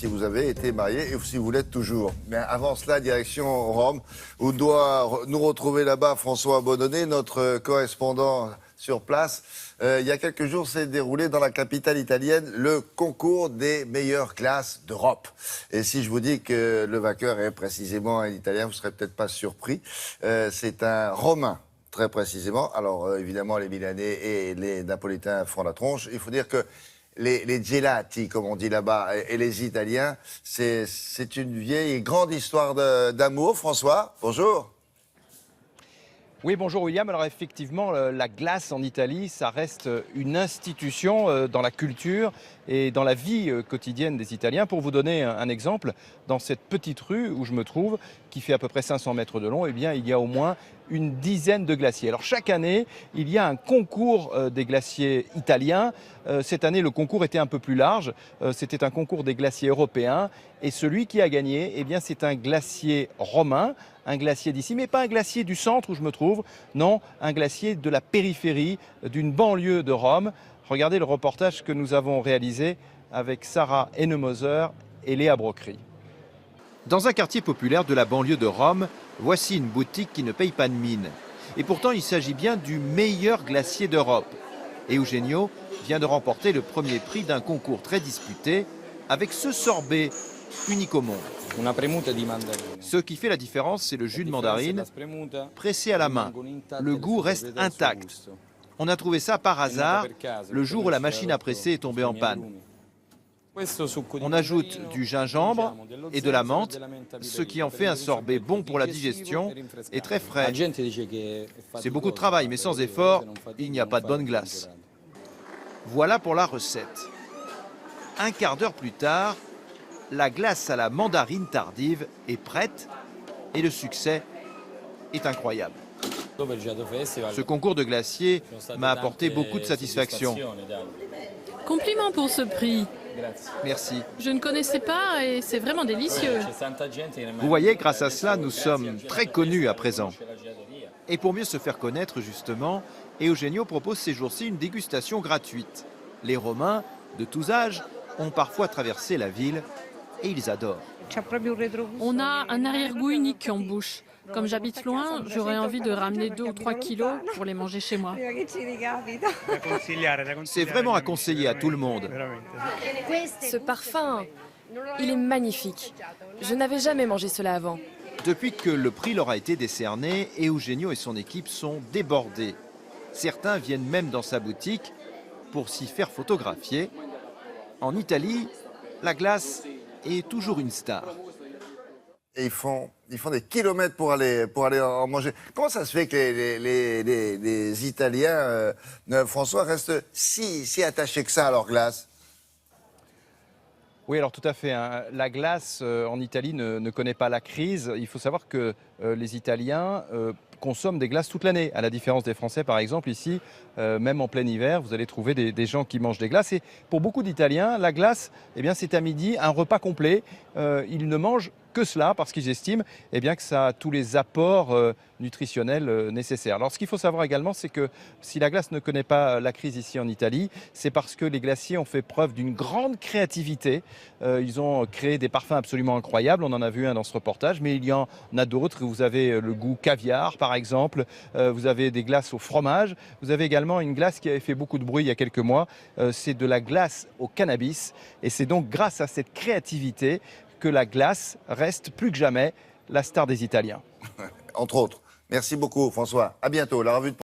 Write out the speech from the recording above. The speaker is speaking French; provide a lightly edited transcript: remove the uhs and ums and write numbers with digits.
si vous avez été marié et si vous l'êtes toujours. Mais avant cela, direction Rome, où doit nous retrouver là-bas François Bonnonnet, notre correspondant sur place. Il y a quelques jours, s'est déroulé dans la capitale italienne le concours des meilleures classes d'Europe. Et si je vous dis que le vainqueur est précisément un Italien, vous ne serez peut-être pas surpris. C'est un Romain, très précisément. Alors évidemment, les Milanais et les Napolitains font la tronche. Il faut dire que les gelati, comme on dit là-bas, et les Italiens, c'est une vieille et grande histoire d'amour. François, bonjour. Oui, bonjour William. Alors effectivement, la glace en Italie, ça reste une institution dans la culture et dans la vie quotidienne des Italiens. Pour vous donner un exemple, dans cette petite rue où je me trouve, qui fait à peu près 500 mètres de long, eh bien, il y a au moins une dizaine de glaciers. Alors chaque année, il y a un concours des glaciers italiens. Cette année, le concours était un peu plus large. C'était un concours des glaciers européens. Et celui qui a gagné, eh bien, c'est un glacier romain, un glacier d'ici, mais pas un glacier du centre où je me trouve. Non, un glacier de la périphérie, d'une banlieue de Rome. Regardez le reportage que nous avons réalisé avec Sarah Hennemoser et Léa Brocry. Dans un quartier populaire de la banlieue de Rome, voici une boutique qui ne paye pas de mine. Et pourtant, il s'agit bien du meilleur glacier d'Europe. Et Eugenio vient de remporter le premier prix d'un concours très disputé avec ce sorbet unique au monde. Ce qui fait la différence, c'est le jus de mandarine pressé à la main. Le goût reste intact. On a trouvé ça par hasard le jour où la machine à presser est tombée en panne. On ajoute du gingembre et de la menthe, ce qui en fait un sorbet bon pour la digestion et très frais. C'est beaucoup de travail, mais sans effort, il n'y a pas de bonne glace. Voilà pour la recette. Un quart d'heure plus tard, la glace à la mandarine tardive est prête et le succès est incroyable. Ce concours de glacier m'a apporté beaucoup de satisfaction. Compliment pour ce prix. Merci. Je ne connaissais pas et c'est vraiment délicieux. Vous voyez, grâce à cela, nous sommes très connus à présent. Et pour mieux se faire connaître, justement, Eugenio propose ces jours-ci une dégustation gratuite. Les Romains, de tous âges, ont parfois traversé la ville et ils adorent. On a un arrière-goût unique en bouche. Comme j'habite loin, j'aurais envie de ramener 2 ou 3 kilos pour les manger chez moi. C'est vraiment à conseiller à tout le monde. Ce parfum, il est magnifique. Je n'avais jamais mangé cela avant. Depuis que le prix leur a été décerné, Eugenio et son équipe sont débordés. Certains viennent même dans sa boutique pour s'y faire photographier. En Italie, la glace est toujours une star. Et ils font des kilomètres pour aller en manger. Comment ça se fait que les Italiens, François, restent si attachés que ça à leur glace? Oui, alors tout à fait, hein. La glace en Italie ne connaît pas la crise. Il faut savoir que les Italiens consomment des glaces toute l'année. À la différence des Français, par exemple, ici, même en plein hiver, vous allez trouver des gens qui mangent des glaces. Et pour beaucoup d'Italiens, la glace, eh bien, c'est à midi un repas complet. Ils ne mangent que cela parce qu'ils estiment eh bien, que ça a tous les apports nutritionnels nécessaires. Alors ce qu'il faut savoir également, c'est que si la glace ne connaît pas la crise ici en Italie, c'est parce que les glaciers ont fait preuve d'une grande créativité. Ils ont créé des parfums absolument incroyables, on en a vu un dans ce reportage, mais il y en a d'autres. Vous avez le goût caviar par exemple, vous avez des glaces au fromage, vous avez également une glace qui avait fait beaucoup de bruit il y a quelques mois, c'est de la glace au cannabis et c'est donc grâce à cette créativité que la glace reste plus que jamais la star des Italiens. Entre autres. Merci beaucoup, François. À bientôt. La revue de